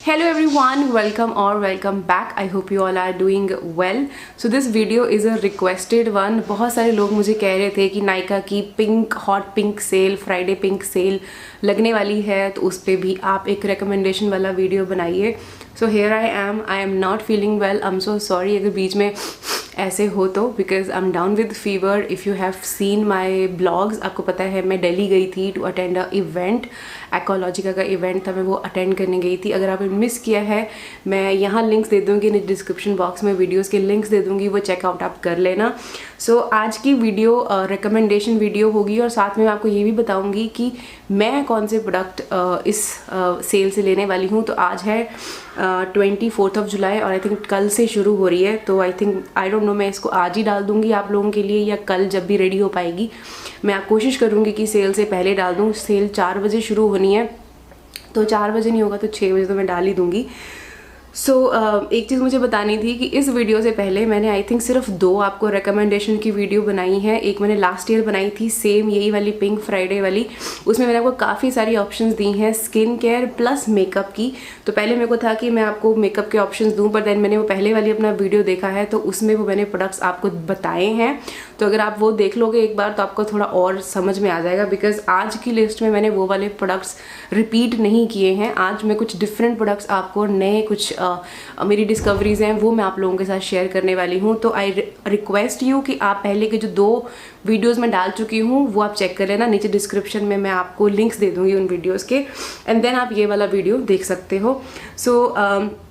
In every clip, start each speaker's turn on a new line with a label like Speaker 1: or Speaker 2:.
Speaker 1: Hello everyone, welcome or welcome back. I hope you all are doing well. So this video is a requested one. बहुत सारे लोग मुझे कह रहे थे कि नायका की pink hot pink cell Friday pink cell लगने वाली है, तो उस पर भी आप एक रिकमेंडेशन वाला वीडियो बनाइए. So here I am not feeling well. I am so sorry अगर बीच में ऐसे हो तो, because I am down with fever. If you have seen my blogs, आपको पता है मैं दिल्ली गई थी to attend a event. Aqualogica का इवेंट था, मैं वो अटेंड करने गई थी. अगर आपने मिस किया है, मैं यहाँ लिंक्स दे दूँगी डिस्क्रिप्शन बॉक्स में, वीडियोज़ के लिंक्स दे दूँगी, वो चेकआउट आप कर लेना. सो आज की वीडियो रिकमेंडेशन वीडियो होगी और साथ में मैं आपको ये भी बताऊँगी कि मैं कौन से प्रोडक्ट इस सेल से लेने वाली हूँ. तो आज है 24 जुलाई और आई थिंक कल से शुरू हो रही है. तो आई डोंट नो मैं इसको आज ही डाल दूँगी आप लोगों के लिए या कल जब भी रेडी हो पाएगी. मैं कोशिश करूँगी कि सेल से पहले डाल दूँ. सेल 4 बजे शुरू होनी है, तो 4 बजे नहीं होगा तो 6 बजे तो मैं डाल ही दूँगी. सो एक चीज़ मुझे बतानी थी कि इस वीडियो से पहले मैंने आई थिंक सिर्फ 2 आपको रिकमेंडेशन की वीडियो बनाई है. एक मैंने लास्ट ईयर बनाई थी सेम यही वाली पिंक फ्राइडे वाली. उसमें मैंने आपको काफ़ी सारी ऑप्शंस दी हैं स्किन केयर प्लस मेकअप की. तो पहले मेरे को था कि मैं आपको मेकअप के ऑप्शंस दूं, पर देन मैंने वो पहले वाली अपना वीडियो देखा है तो उसमें वो मैंने प्रोडक्ट्स आपको बताए हैं. तो अगर आप वो देख लोगे एक बार तो आपको थोड़ा और समझ में आ जाएगा, बिकॉज आज की लिस्ट में मैंने वो वाले प्रोडक्ट्स रिपीट नहीं किए हैं. आज मैं कुछ डिफरेंट प्रोडक्ट्स आपको नए कुछ मेरी डिस्कवरीज हैं वो मैं आप लोगों के साथ शेयर करने वाली हूँ. तो आई रिक्वेस्ट यू कि आप पहले के जो 2 वीडियोस मैं डाल चुकी हूँ वो आप चेक कर लेना. नीचे डिस्क्रिप्शन में मैं आपको लिंक्स दे दूँगी उन वीडियोस के, एंड देन आप ये वाला वीडियो देख सकते हो. सो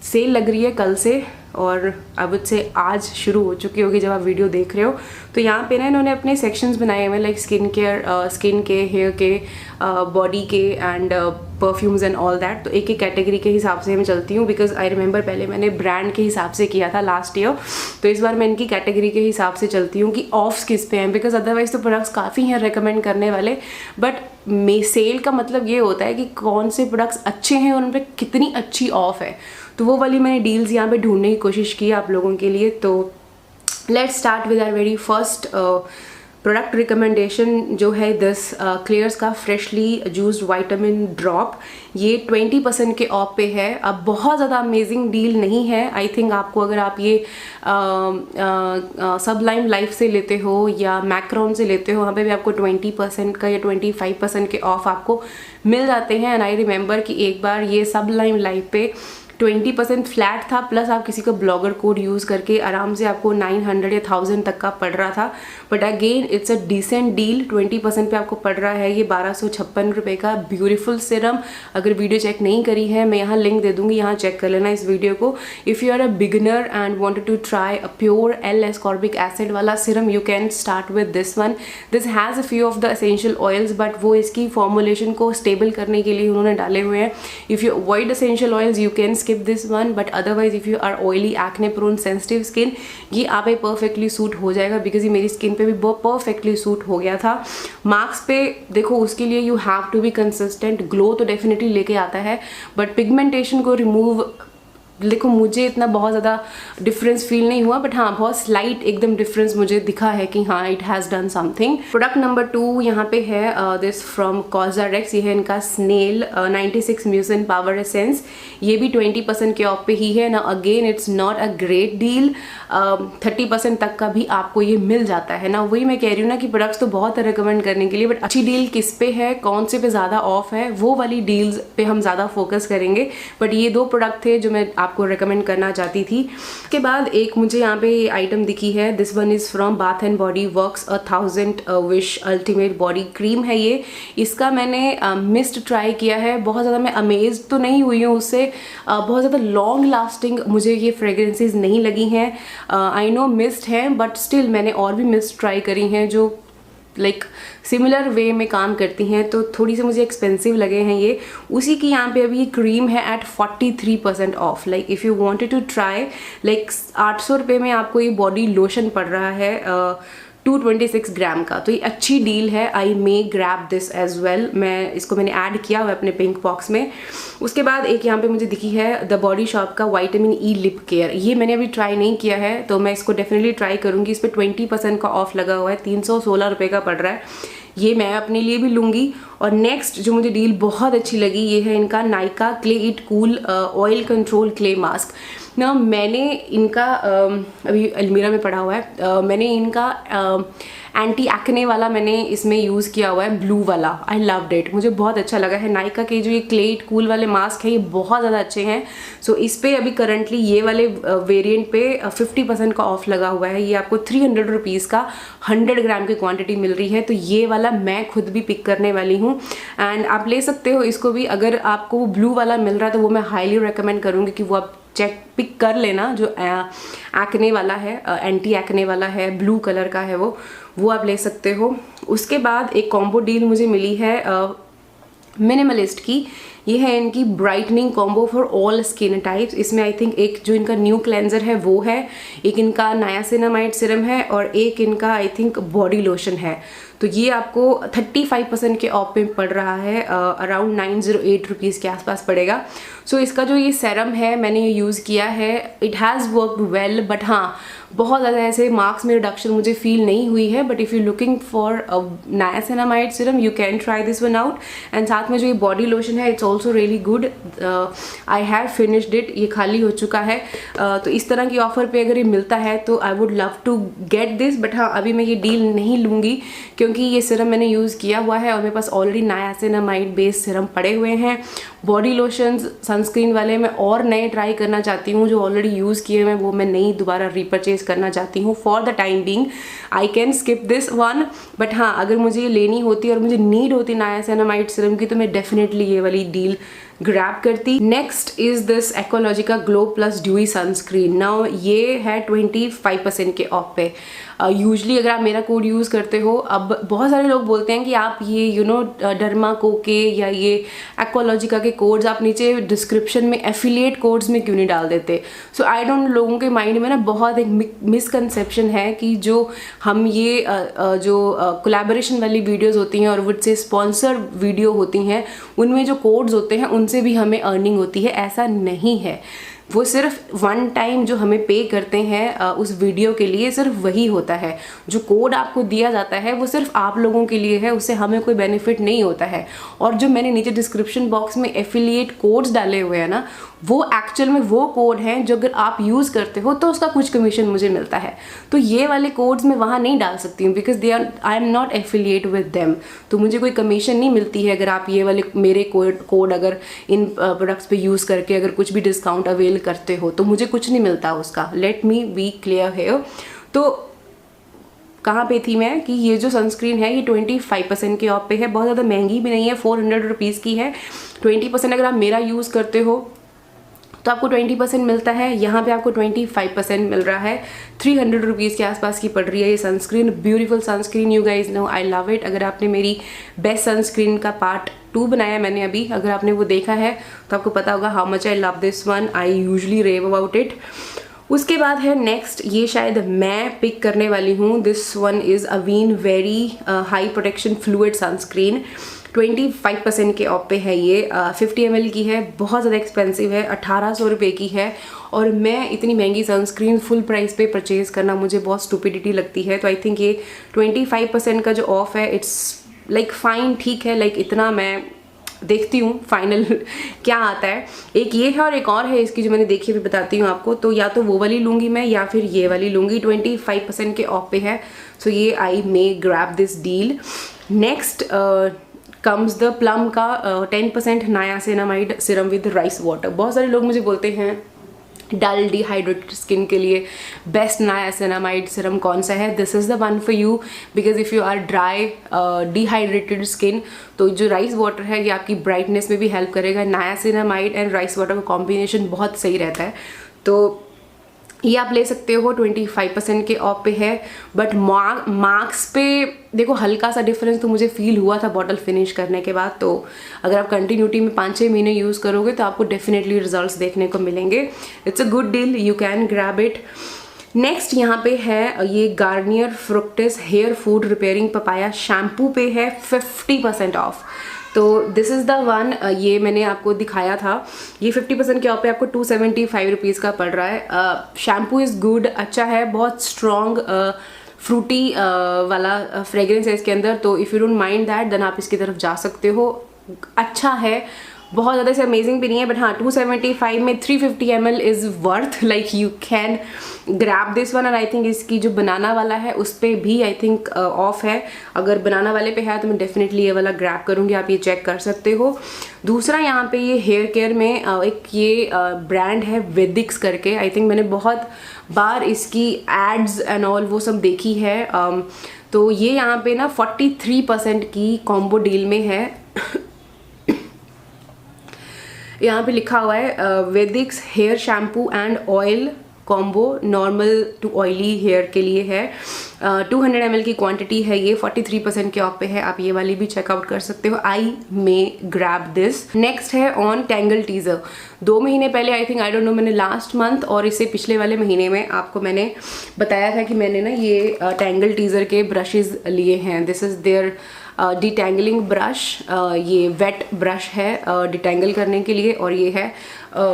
Speaker 1: सेल लग रही है कल से और अब से आज शुरू हो चुकी होगी जब आप वीडियो देख रहे हो. तो यहाँ पे ना इन्होंने अपने सेक्शंस बनाए हुए लाइक स्किन केयर, स्किन के, हेयर के, बॉडी के and perfumes and all that. तो एक एक कैटेगरी के हिसाब से मैं चलती हूँ, बिकॉज आई रिमेंबर पहले मैंने ब्रांड के हिसाब से किया था लास्ट ईयर. तो इस बार मैं इनकी कैटेगरी के हिसाब से चलती हूँ कि ऑफ्स किस पे हैं, बिकॉज अदरवाइज तो प्रोडक्ट्स काफ़ी हैं रिकमेंड करने वाले, बट सेल का मतलब ये होता है कि कौन से प्रोडक्ट्स अच्छे हैं और उन पर कितनी अच्छी ऑफ है. तो वो वाली मैंने डील्स यहाँ पे ढूंढने की कोशिश की आप लोगों के लिए. तो let's start with our very first product recommendation जो है दिस क्लियर्स का फ्रेशली जूस्ड विटामिन ड्रॉप. ये 20% के ऑफ पे है. अब बहुत ज़्यादा अमेजिंग डील नहीं है. आई थिंक आपको अगर आप ये सबलाइम लाइफ से लेते हो या मैक्रॉन से लेते हो, वहाँ पे भी आपको 20% का या 25% के ऑफ आपको मिल जाते हैं. एंड आई रिमेंबर कि एक बार ये सबलाइम लाइफ पे 20% फ्लैट था, प्लस आप किसी का ब्लॉगर कोड यूज़ करके आराम से आपको 900 या 1000 तक का पड़ रहा था. But again it's a decent deal. 20% पे आपको पड़ रहा है ये 1256 रुपये का ब्यूटीफुल सिरम. अगर वीडियो चेक नहीं करी है मैं यहाँ लिंक दे दूँगी, यहाँ चेक कर लेना इस वीडियो को. If you are a beginner and wanted to try a pure L-ascorbic acid वाला serum, you can start with this one. This has a few of the essential oils, but वो इसकी formulation को stable करने के लिए उन्होंने डाले हुए हैं. If you avoid essential oils you can skip this one, but otherwise if you are oily, acne prone, sensitive skin, ये आप पे परफेक्टली सूट हो जाएगा. बिकॉज ये मेरी स्किन पे भी बहुत परफेक्टली सूट हो गया था. मार्क्स पे देखो उसके लिए you have to be consistent. Glow तो डेफिनेटली लेके आता है, बट पिगमेंटेशन को रिमूव देखो मुझे इतना बहुत ज़्यादा डिफरेंस फील नहीं हुआ, बट हाँ बहुत स्लाइट एकदम डिफरेंस मुझे दिखा है कि हाँ it has done something. Product number 2 यहाँ पे है दिस फ्रॉम कॉज़ारेक्स. ये है इनका स्नेल 96 म्यूसिन पावर एसेंस. ये भी 20% के ऑफ पे ही है ना. Again it's not a great deal. 30% तक का भी आपको ये मिल जाता है ना. वही मैं कह रही हूँ ना कि प्रोडक्ट्स तो बहुत रिकमेंड करने के लिए, बट अच्छी डील किस पे है, कौन से पे ज़्यादा ऑफ है, वो वाली डील्स पे हम ज़्यादा फोकस करेंगे. बट ये 2 प्रोडक्ट थे जो मैं आपको रेकमेंड करना चाहती थी. उसके बाद एक मुझे यहाँ पे आइटम दिखी है. This one is from bath and Body works 1000 wish ultimate body cream है ये. इसका मैंने मिस्ट ट्राई किया है. बहुत ज़्यादा मैं अमेज तो नहीं हुई हूँ उससे. बहुत ज़्यादा लॉन्ग लास्टिंग मुझे ये फ्रेग्रेंसेस नहीं लगी हैं. आई नो मिस्ट है, बट स्टिल मैंने और भी मिस्ट ट्राई करी हैं जो लाइक सिमिलर वे में काम करती हैं, तो थोड़ी सी मुझे एक्सपेंसिव लगे हैं ये. उसी की यहाँ पे अभी क्रीम है at 43% off. Like if you wanted to try, like 800 रुपये में आपको ये बॉडी लोशन पड़ रहा है 226 ग्राम का. तो ये अच्छी डील है. आई may grab this as well. मैंने ऐड किया हुआ अपने पिंक बॉक्स में. उसके बाद एक यहाँ पे मुझे दिखी है द बॉडी शॉप का विटामिन ई लिप केयर. ये मैंने अभी ट्राई नहीं किया है, तो मैं इसको डेफिनेटली ट्राई करूँगी. इस पर 20% का ऑफ लगा हुआ है, 316 रुपये का पड़ रहा है. ये मैं अपने लिए भी लूँगी। और नेक्स्ट जो मुझे डील बहुत अच्छी लगी ये है इनका Nykaa clay it cool oil control clay mask ना। मैंने इनका अभी अलमीरा में पड़ा हुआ है, मैंने इनका एंटी एक्ने वाला मैंने इसमें यूज़ किया हुआ है, ब्लू वाला। आई लव्ड इट, मुझे बहुत अच्छा लगा है। नायका के जो ये क्ले इट कूल वाले मास्क है ये बहुत ज़्यादा अच्छे हैं। सो इस पे अभी करंटली ये वाले वेरिएंट पे 50% का ऑफ लगा हुआ है। ये आपको 300 रुपीज़ का 100 ग्राम की क्वांटिटी मिल रही है। तो ये वाला मैं खुद भी पिक करने वाली हूँ एंड आप ले सकते हो इसको भी। अगर आपको वो ब्लू वाला मिल रहा है तो वो मैं हाईली रिकमेंड करूँगी कि वो आप पिक कर लेना। जो एक्ने वाला है, एंटी एक्ने वाला है, ब्लू कलर का है वो आप ले सकते हो। उसके बाद एक कॉम्बो डील मुझे मिली है मिनिमलिस्ट की। ये है इनकी brightening combo for all skin types. इसमें आई थिंक एक जो इनका न्यू क्लेंजर है वो है, एक इनका नायासिनामाइड सीरम है और एक इनका आई थिंक बॉडी लोशन है। तो ये आपको 35% के ऑफ पे पड़ रहा है, अराउंड 908 रुपीज़ के आसपास पड़ेगा। सो इसका जो ये सीरम है मैंने ये यूज़ किया है, it has worked well, but हाँ बहुत ज़्यादा ऐसे मार्क्स में रिडक्शन मुझे फील नहीं हुई है। But if you looking for niacinamide serum you can try this one out. And साथ में जो ये बॉडी लोशन है it's also really good. I have finished it, ये खाली हो चुका है। तो इस तरह की ऑफर पे अगर ये मिलता है तो I would love to get this. But हाँ अभी मैं ये डील नहीं लूँगी क्योंकि ये सीरम मैंने यूज़ किया हुआ है और मेरे पास ऑलरेडी नायासिनामाइड बेस्ड सीरम पड़े हुए हैं। बॉडी लोशंस सनस्क्रीन वाले मैं और नए ट्राई करना चाहती हूँ, जो ऑलरेडी यूज़ किए हैं वो मैं नहीं दोबारा रीपरचेज करना चाहती हूँ। For the time being I can skip this one. But हाँ अगर मुझे ये लेनी होती और मुझे नीड होती नायासिनामाइड सीरम की तो मैं डेफिनेटली ये वाली डील ग्रैब करती। Next is this Aqualogica glow plus dewy sunscreen. Now ये है 25% के ऑफ पे। यूजली अगर आप मेरा कोड यूज़ करते हो, अब बहुत सारे लोग बोलते हैं कि आप ये डर्मा को के या ये एक्वालॉजिका के कोड्स आप नीचे डिस्क्रिप्शन में एफिलिएट कोड्स में क्यों नहीं डाल देते। सो आई डोंट, लोगों के माइंड में ना बहुत एक मिसकंसेप्शन है कि जो हम ये जो कोलैबोरेशन वाली वीडियोज़ होती हैं और वुड से स्पॉन्सर वीडियो होती हैं उनमें जो कोड्स होते हैं उनसे भी हमें अर्निंग होती है। ऐसा नहीं है, वो सिर्फ वन टाइम जो हमें पे करते हैं उस वीडियो के लिए सिर्फ वही होता है। जो कोड आपको दिया जाता है वो सिर्फ आप लोगों के लिए है, उससे हमें कोई बेनिफिट नहीं होता है। और जो मैंने नीचे डिस्क्रिप्शन बॉक्स में एफिलिएट कोड्स डाले हुए हैं ना, वो एक्चुअल में वो कोड हैं जो अगर आप यूज़ करते हो तो उसका कुछ कमीशन मुझे मिलता है। तो ये वाले कोड्स मैं वहाँ नहीं डाल सकती हूँ because they are, I am not affiliate with them. तो मुझे कोई कमीशन नहीं मिलती है अगर आप ये वाले मेरे कोड अगर इन प्रोडक्ट्स पे यूज़ करके अगर कुछ भी डिस्काउंट अवेल करते हो तो मुझे कुछ नहीं मिलता उसका। लेट मी बी क्लियर है। तो कहाँ पे थी मैं कि ये जो सनस्क्रीन है ये 25% के ऑफ पे है। बहुत ज़्यादा महंगी भी नहीं है, 400 रुपीज़ की है। 20% अगर आप मेरा यूज़ करते हो तो आपको 20% मिलता है। यहाँ पे आपको 25% मिल रहा है। 300 रुपीज़ के आसपास की पड़ रही है ये sunscreen. Beautiful sunscreen, you guys know I love it. अगर आपने मेरी बेस्ट सनस्क्रीन का पार्ट 2 बनाया मैंने अभी, अगर आपने वो देखा है तो आपको पता होगा how much I love this one. I usually rave about it. उसके बाद है नेक्स्ट, ये शायद मैं पिक करने वाली हूँ। This one is अवीन very high protection fluid sunscreen. 25% के ऑफ पे है ये। 50 ml की है, बहुत ज़्यादा एक्सपेंसिव है, 1800 रुपये की है। और मैं इतनी महंगी सनस्क्रीन फुल प्राइस पे परचेज़ करना मुझे बहुत स्टूपिडिटी लगती है। तो आई थिंक ये 25% का जो ऑफ है इट्स लाइक फाइन, ठीक है। लाइक इतना मैं देखती हूँ फाइनल क्या आता है। एक ये है और एक और है इसकी जो मैंने देखी भी बताती हूँ आपको। तो या तो वो वाली लूँगी मैं या फिर ये वाली लूँगी। 25% के ऑफ पे है। सो ये I may grab this deal. Next comes the plum का 10% niacinamide serum with rice water. बहुत सारे लोग मुझे बोलते हैं डल डिहाइड्रेटेड स्किन के लिए बेस्ट नायासिनामाइड सीरम कौन सा है। This is the one for you because if you are dry dehydrated skin तो जो राइस वाटर है ये आपकी ब्राइटनेस में भी हेल्प करेगा। नायासिनामाइड एंड राइस वाटर का कॉम्बिनेशन बहुत सही रहता है। तो ये आप ले सकते हो, 25% के ऑफ पे है। बट मार्क्स पे देखो हल्का सा डिफरेंस तो मुझे फील हुआ था बॉटल फिनिश करने के बाद। तो अगर आप कंटिन्यूटी में 5-6 महीने यूज़ करोगे तो आपको डेफिनेटली रिजल्ट्स देखने को मिलेंगे। It's a good deal, you can grab it. Next यहाँ पे है ये Garnier Fructis hair food repairing papaya shampoo पे है 50% ऑफ। तो दिस इज़ द वन, ये मैंने आपको दिखाया था। ये 50% के ऑफ पे आपको 275 रुपीज़ का पड़ रहा है। शैम्पू इज़ गुड, अच्छा है, बहुत स्ट्रॉन्ग फ्रूटी वाला फ्रेग्रेंस है इसके अंदर, तो if you don't mind that then आप इसकी तरफ जा सकते हो। अच्छा है, बहुत ज़्यादा से अमेजिंग भी नहीं है, बट हाँ 275 में 350 ml is worth, like you can grab this one. और आई थिंक इसकी जो बनाना वाला है उस पर भी आई थिंक ऑफ है, अगर बनाना वाले पे है तो मैं डेफिनेटली ये वाला ग्रैब करूँगी, आप ये चेक कर सकते हो। दूसरा यहाँ पे ये हेयर केयर में एक ये ब्रांड है वेदिक्स करके, आई थिंक मैंने बहुत बार इसकी एड्स एंड ऑल वो सब देखी है। तो ये यहाँ पे ना 43% की कॉम्बो डील में है। यहाँ पे लिखा हुआ है Vedix hair shampoo and oil combo, normal to oily hair के लिए है। 200 ml की क्वांटिटी है ये, 43% के ऑफ पे है, आप ये वाली भी चेकआउट कर सकते हो। आई मे ग्रैब दिस। नेक्स्ट है ऑन टैंगल टीजर। 2 महीने पहले I think, I don't know, मैंने लास्ट मंथ और इससे पिछले वाले महीने में आपको मैंने बताया था कि मैंने ना ये टैंगल टीजर के ब्रशेज लिए हैं। दिस इज़ देयर डिटेंगलिंग ब्रश, ये वेट ब्रश है डिटेंगल करने के लिए, और ये है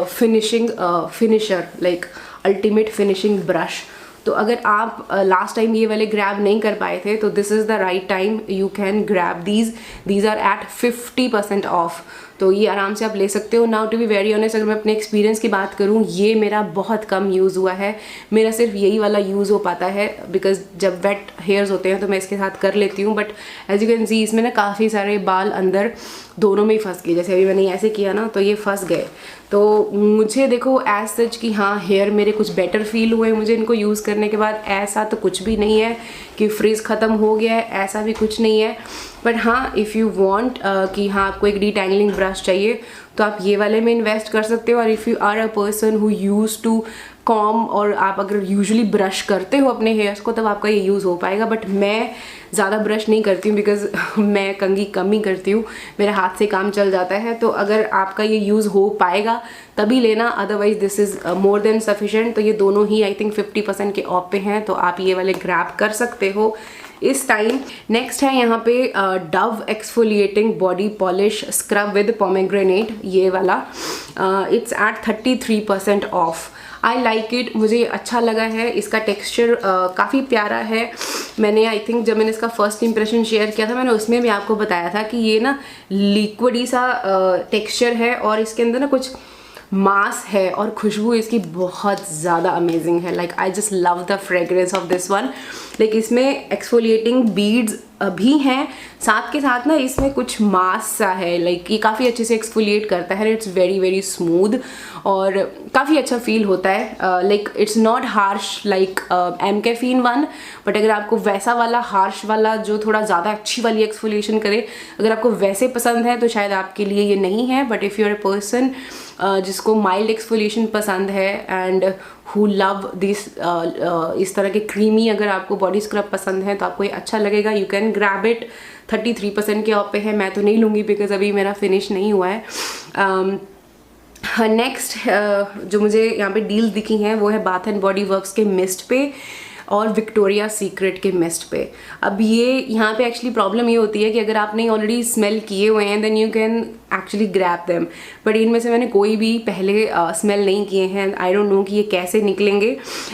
Speaker 1: finisher, like ultimate finishing brush. तो अगर आप लास्ट टाइम ये वाले ग्रैब नहीं कर पाए थे तो this is the right time, you can grab these are at 50% off, तो ये आराम से आप ले सकते हो। Now to be very honest, अगर मैं अपने एक्सपीरियंस की बात करूँ, ये मेरा बहुत कम यूज़ हुआ है, मेरा सिर्फ यही वाला यूज़ हो पाता है, बिकॉज जब वेट हेयर्स होते हैं तो मैं इसके साथ कर लेती हूँ, but as you can see इसमें ना काफ़ी सारे बाल अंदर दोनों में ही फंस गए। जैसे अभी मैंने ऐसे किया ना तो ये फंस गए, तो मुझे देखो एज सच कि हाँ हेयर मेरे कुछ बेटर फील हुए मुझे इनको यूज़ करने के बाद, ऐसा तो कुछ भी नहीं है कि फ्रीज ख़त्म हो गया है, ऐसा भी कुछ नहीं है। बट हाँ इफ़ यू वांट कि हाँ आपको एक डिटेंगलिंग ब्रश चाहिए तो आप ये वाले में इन्वेस्ट कर सकते हो। और if you are a person who use to calm, और आप अगर यूजुअली ब्रश करते हो अपने हेयर्स को, तब आपका ये यूज़ हो पाएगा। बट मैं ज़्यादा ब्रश नहीं करती हूँ बिकॉज मैं कंघी कम ही करती हूँ, मेरे हाथ से काम चल जाता है। तो अगर आपका ये यूज़ हो पाएगा तभी लेना, otherwise this is more than sufficient. तो ये दोनों ही आई थिंक 50% के ऑफ पे हैं, तो आप ये वाले ग्रैब कर सकते हो इस टाइम। नेक्स्ट है यहाँ पे Dove exfoliating body polish scrub with pomegranate, ये वाला it's at 33% off. I like it, मुझे अच्छा लगा है, इसका टेक्सचर काफ़ी प्यारा है। मैंने आई थिंक जब मैंने इसका फर्स्ट इंप्रेशन शेयर किया था, मैंने उसमें भी आपको बताया था कि ये ना लिक्विडी सा टेक्सचर है, और इसके अंदर ना कुछ मास है, और खुशबू इसकी बहुत ज़्यादा अमेजिंग है। Like I just love the fragrance of this one. Like इसमें एक्सफोलिएटिंग बीड्स भी हैं, साथ के साथ ना इसमें कुछ मास सा है, लाइक ये काफ़ी अच्छे से एक्सफोलिएट करता है। इट्स वेरी वेरी स्मूथ और काफ़ी अच्छा फील होता है। Like it's not harsh like mCaffeine one, but अगर आपको वैसा वाला हार्श वाला जो थोड़ा ज़्यादा अच्छी वाली एक्सफोलिएशन करे, अगर आपको वैसे पसंद है तो शायद आपके लिए ये नहीं है। But if you are a person जिसको माइल्ड एक्सफोलिएशन पसंद है एंड हु लव दिस, इस तरह के क्रीमी अगर आपको बॉडी स्क्रब पसंद है तो आपको ये अच्छा लगेगा। यू कैन ग्रैब इट, 33% के ऑफ पे है। मैं तो नहीं लूँगी बिकॉज अभी मेरा फिनिश नहीं हुआ है। नेक्स्ट जो मुझे यहाँ पे डील दिखी हैं वो है बाथ एंड बॉडी वर्क्स के मिस्ट पे और विक्टोरिया सीक्रेट के मिस्ट पे। अब ये यहाँ पे एक्चुअली प्रॉब्लम ये होती है कि अगर आपने ऑलरेडी स्मेल किए हुए हैं then you can actually grab them, but इनमें से मैंने कोई भी पहले स्मेल नहीं किए हैं। आई डोंट नो कि ये कैसे निकलेंगे।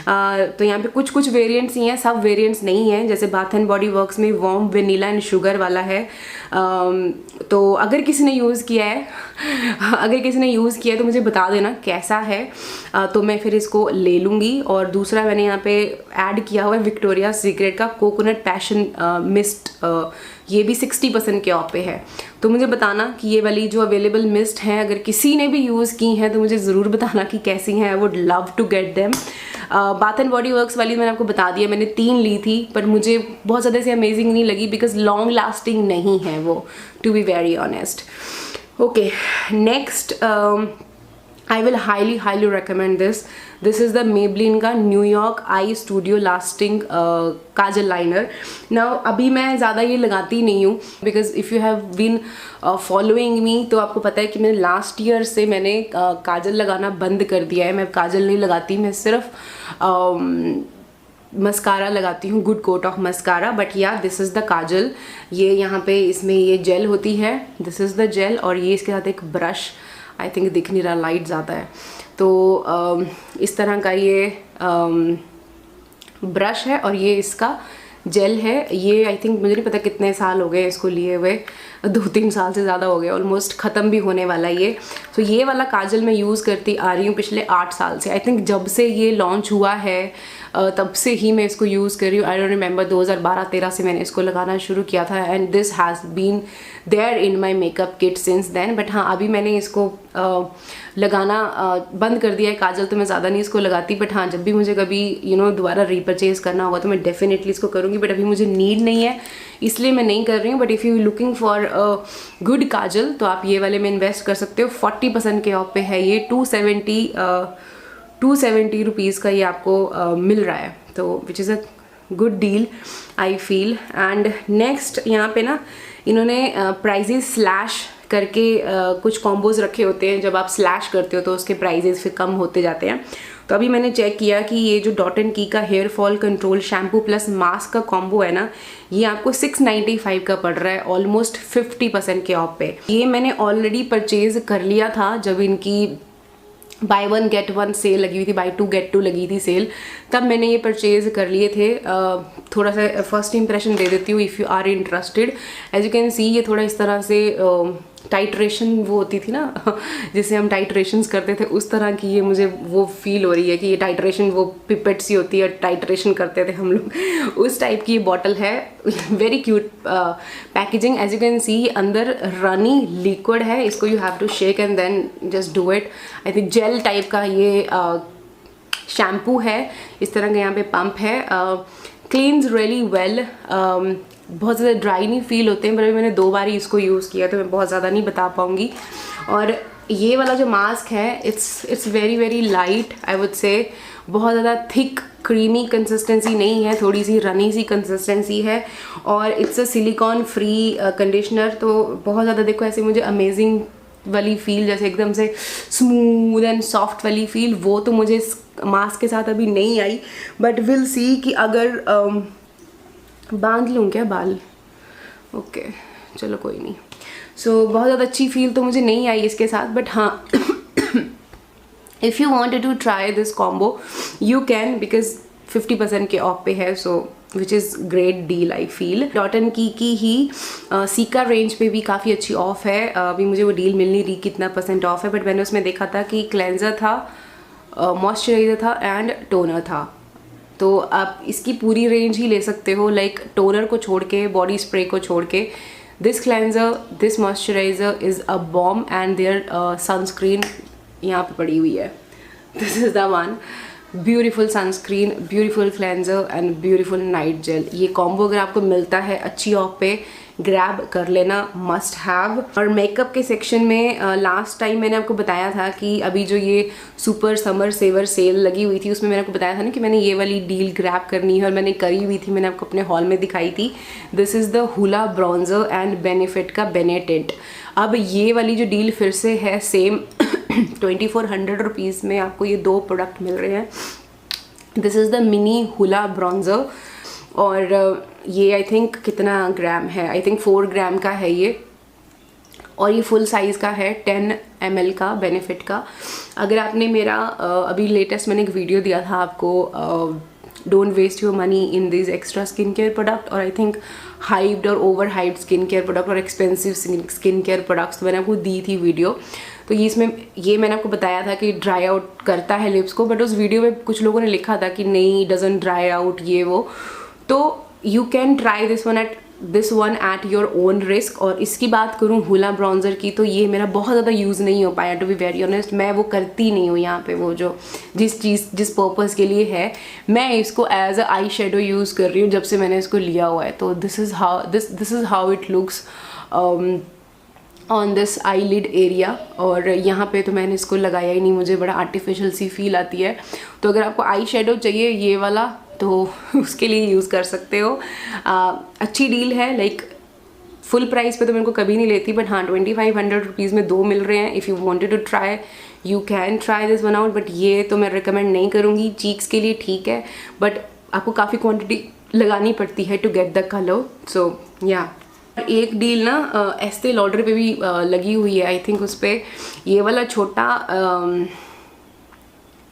Speaker 1: तो यहाँ पे कुछ कुछ वेरिएंट्स ही हैं, सब वेरिएंट्स नहीं हैं। जैसे बाथ एंड बॉडी वर्क्स में वार्म वेनिला एंड शुगर वाला है। तो अगर किसी ने यूज़ किया है तो मुझे बता देना कैसा है, तो मैं फिर इसको ले लूँगी। और दूसरा मैंने यहाँ पे ऐड किया हुआ है विक्टोरिया सीक्रेट का कोकोनट पैशन मिस्ट, ये भी 60% के ऑफ पे है। तो मुझे बताना कि ये वाली जो अवेलेबल मिस्ट हैं अगर किसी ने भी यूज़ की हैं तो मुझे ज़रूर बताना कि कैसी हैं। I would love to get them. Bath and Body Works वाली मैंने आपको बता दिया, मैंने 3 ली थी, पर मुझे बहुत ज़्यादा से अमेजिंग नहीं लगी बिकॉज लॉन्ग लास्टिंग नहीं है वो, to be very honest. Okay, next I will highly recommend this. This is the Maybelline का New York eye studio lasting kajal liner. Now अभी मैं ज़्यादा ये लगाती नहीं हूँ because if you have been following me तो आपको पता है कि मैंने लास्ट ईयर से मैंने काजल लगाना बंद कर दिया है। मैं काजल नहीं लगाती, मैं सिर्फ मस्कारा लगाती हूँ, good coat of mascara. But yeah this is the kajal. ये यहाँ पे इसमें ये जेल होती है, दिस इज़ द जेल, और ये इसके साथ एक ब्रश, आई थिंक दिख नहीं रहा, लाइट ज़्यादा है। तो इस तरह का ये ब्रश है और ये इसका जेल है। ये आई थिंक मुझे नहीं पता कितने साल हो गए इसको लिए हुए, 2-3 साल से ज़्यादा हो गए, ऑलमोस्ट ख़त्म भी होने वाला ये। तो ये वाला काजल मैं यूज़ करती आ रही हूँ पिछले 8 साल से। आई थिंक जब से ये लॉन्च हुआ है तब से ही मैं इसको यूज़ कर रही हूँ। आई डोंट रिमेंबर 2012-13 से मैंने इसको लगाना शुरू किया था and this has been there in my makeup kit since then. But हाँ, अभी मैंने इसको लगाना बंद कर दिया है काजल, तो मैं ज़्यादा नहीं इसको लगाती। बट हाँ, जब भी मुझे कभी दोबारा रीपरचेज़ करना होगा तो मैं डेफिनेटली इसको करूँगी। बट अभी मुझे नीड नहीं है इसलिए मैं नहीं कर रही हूँ। But if you looking for good kajal तो आप ये वाले में इन्वेस्ट कर सकते हो। 40% के ऑफ पे है ये, 270 रुपीज़ का ये आपको मिल रहा है, तो which is a good deal I feel. And next यहाँ पे ना इन्होंने प्राइजेस स्लैश करके कुछ कॉम्बोज रखे होते हैं। जब आप स्लैश करते हो तो उसके प्राइजेस फिर कम होते जाते हैं। तो अभी मैंने चेक किया कि ये जो डॉट एंड की का hair fall control shampoo plus mask का कॉम्बो है ना, ये आपको 695 का पड़ रहा है, ऑलमोस्ट 50% के ऑफ पे। ये मैंने ऑलरेडी परचेज कर लिया था जब इनकी बाय 1 गेट 1 सेल लगी हुई थी, बाय 2 गेट 2 लगी थी सेल, तब मैंने ये परचेज कर लिए थे। थोड़ा सा फर्स्ट इंप्रेशन दे देती हूँ if you are interested. As you can see ये थोड़ा इस तरह से टाइट्रेशन वो होती थी ना जिसे हम टाइट्रेशंस करते थे, उस तरह की ये मुझे वो फील हो रही है कि ये टाइट्रेशन वो पिपेट सी होती है, टाइट्रेशन करते थे हम लोग, उस टाइप की ये बॉटल है। Very cute packaging. As you can see अंदर रनी लिक्विड है, इसको you have to shake and then just do it. I think gel type का ये शैम्पू है, इस तरह का यहाँ पे पंप है। क्लीन्स रियली वेल, बहुत ज़्यादा ड्राई नहीं फील होते हैं, पर अभी मैंने 2 बार ही इसको यूज़ किया तो मैं बहुत ज़्यादा नहीं बता पाऊँगी। और ये वाला जो मास्क है it's very light, I would say बहुत ज़्यादा थिक क्रीमी कंसिस्टेंसी नहीं है, थोड़ी सी रनी सी कंसिस्टेंसी है। और it's a silicon free conditioner, तो बहुत ज़्यादा देखो ऐसे मुझे अमेजिंग वाली फील, जैसे एकदम से स्मूथ एंड सॉफ्ट वाली फील, वो तो मुझे इस मास्क के साथ अभी नहीं आई। बट विल सी कि अगर बांध लूँ क्या बाल, ओके चलो कोई नहीं। सो बहुत ज़्यादा अच्छी फील तो मुझे नहीं आई इसके साथ। बट हाँ if you wanted to try this combo you can, because 50% के ऑफ पे है, so which is great deal I feel. Dot and key ही सीका रेंज पे भी काफ़ी अच्छी ऑफ है। अभी मुझे वो डील मिल नहीं रही कितना % ऑफ है, बट मैंने उसमें देखा था कि क्लेंजर था, मॉइस्चराइज़र था एंड टोनर था। तो आप इसकी पूरी रेंज ही ले सकते हो, लाइक टोनर को छोड़ के, बॉडी स्प्रे को छोड़ के। This cleanser, this moisturiser is a balm and there sunscreen यहाँ पे पड़ी हुई है, this is the one. Beautiful sunscreen, beautiful cleanser and beautiful night gel. ये कॉम्बो अगर आपको मिलता है अच्छी ऑफ पे, ग्रैब कर लेना, मस्ट हैव। और मेकअप के सेक्शन में लास्ट टाइम मैंने आपको बताया था कि अभी जो ये सुपर समर सेवर सेल लगी हुई थी उसमें मैंने आपको बताया था ना कि मैंने ये वाली डील ग्रैब करनी है, और मैंने करी हुई थी, मैंने आपको अपने हॉल में दिखाई थी। This is the hula bronzer and benefit का बेनेटेंट। अब ये वाली जो डील फिर से है सेम 2400 रुपीज़ में आपको ये 2 प्रोडक्ट मिल रहे हैं। This is the mini hula bronzer, और ये आई थिंक कितना ग्राम है, आई थिंक 4 ग्राम का है ये, और ये फुल साइज़ का है, 10 ml का बेनिफिट का। अगर आपने मेरा अभी लेटेस्ट मैंने एक वीडियो दिया था आपको, don't waste your money in this extra skin care product, और आई थिंक हाइप्ड और over hyped skin care product और एक्सपेंसिव स्किन केयर प्रोडक्ट्स, तो मैंने आपको दी थी वीडियो। तो इसमें ये मैंने आपको बताया था कि ड्राई आउट करता है लिप्स को, बट उस वीडियो में कुछ लोगों ने लिखा था कि नहीं, डजंट ड्राई आउट ये वो। तो you can try this one at your own risk. और इसकी बात करूँ हुला ब्रॉन्जर की, तो ये मेरा बहुत ज़्यादा यूज़ नहीं हो पाया, टू बी वेरी ऑनेस्ट। मैं वो करती नहीं हूँ यहाँ पे, वो जो जिस पर्पज़ के लिए है, मैं इसको as a eye shadow use कर रही हूँ जब से मैंने इसको लिया हुआ है। तो this is how it looks on this eye lid area. और यहाँ पे तो मैंने इसको लगाया ही नहीं, मुझे बड़ा आर्टिफिशियल सी फील आती है। तो अगर आपको आई शेडो चाहिए ये वाला, तो उसके लिए यूज़ कर सकते हो। अच्छी डील है, लाइक फुल प्राइस पे तो मेरे को कभी नहीं लेती, बट हाँ 2500 रुपीज़ में 2 मिल रहे हैं। If you wanted to try you can try this one out, but ये तो मैं रिकमेंड नहीं करूँगी। चीक्स के लिए ठीक है, बट आपको काफ़ी क्वांटिटी लगानी पड़ती है टू गेट द कलर। सो या एक डील ना एस्ते लॉडर पे भी लगी हुई है, आई थिंक उस पर ये वाला छोटा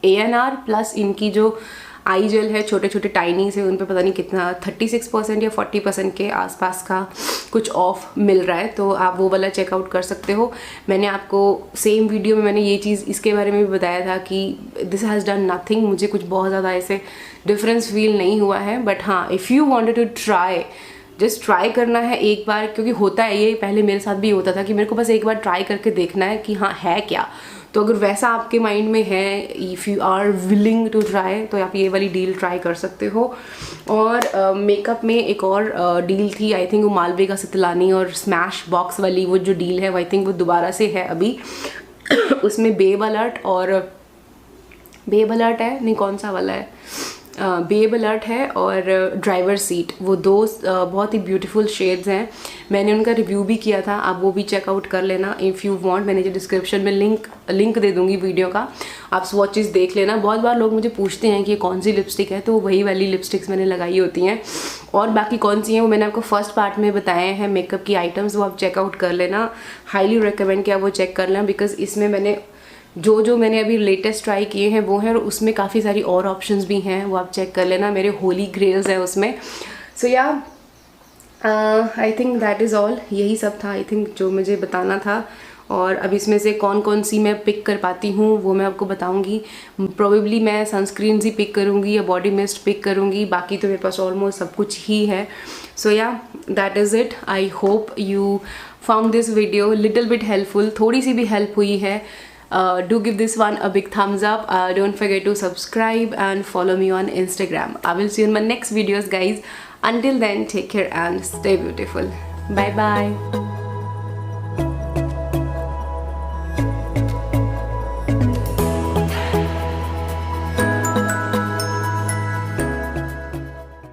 Speaker 1: ANR प्लस इनकी जो आई जेल है, छोटे छोटे टाइनी से, उन पे पता नहीं कितना 36% या 40% के आसपास का कुछ ऑफ मिल रहा है, तो आप वो वाला चेकआउट कर सकते हो। मैंने आपको सेम वीडियो में मैंने ये चीज़ इसके बारे में भी बताया था कि दिस हैज़ डन नथिंग, मुझे कुछ बहुत ज़्यादा ऐसे डिफरेंस फील नहीं हुआ है। बट हाँ, if you wanted to try, just try करना है एक बार, क्योंकि होता है ये, पहले मेरे साथ भी होता था कि मेरे को बस एक बार ट्राई करके देखना है कि हाँ है क्या। तो अगर वैसा आपके माइंड में है, if you are willing to try, तो आप ये वाली डील ट्राई कर सकते हो। और मेकअप में एक और डील थी, आई थिंक वो मालविका सितलानी और स्मैश बॉक्स वाली वो जो डील है, वो आई थिंक वो दोबारा से है अभी। उसमें बेब अलर्ट और बेब अलर्ट है, नहीं कौन सा वाला है, बेब अलर्ट है और ड्राइवर सीट, वो दो बहुत ही ब्यूटीफुल शेड्स हैं। मैंने उनका रिव्यू भी किया था, आप वो भी चेकआउट कर लेना इफ़ यू वांट। मैंने जो डिस्क्रिप्शन में लिंक दे दूँगी वीडियो का, आप स्वॉचेस देख लेना। बहुत बार लोग मुझे पूछते हैं कि ये कौन सी लिपस्टिक है, तो वही वाली लिपस्टिक्स मैंने लगाई होती हैं। और बाकी कौन सी हैं वो मैंने आपको फर्स्ट पार्ट में बताए हैं, मेकअप की आइटम्स, वो आप चेकआउट कर लेना। हाईली रिकमेंड कि आप वो चेक कर लेना, बिकॉज इसमें मैंने जो मैंने अभी लेटेस्ट ट्राई किए हैं वो हैं, और उसमें काफ़ी सारी और ऑप्शंस भी हैं, वो आप चेक कर लेना। मेरे होली ग्रेल्स हैं उसमें। सो या I think that is all, यही सब था आई थिंक जो मुझे बताना था। और अब इसमें से कौन कौन सी मैं पिक कर पाती हूँ वो मैं आपको बताऊँगी। प्रोबेबली मैं सनस्क्रीन ही पिक करूँगी या बॉडी मिस्ट पिक करूँगी, बाकी तो मेरे पास ऑलमोस्ट सब कुछ ही है। सो या that is it. I hope you found this video little bit helpful, थोड़ी सी भी हेल्प हुई है। Do give this one a big thumbs up. Don't forget to subscribe and follow me on Instagram. I will see you in my next videos, guys. Until then, take care and stay beautiful. Bye bye.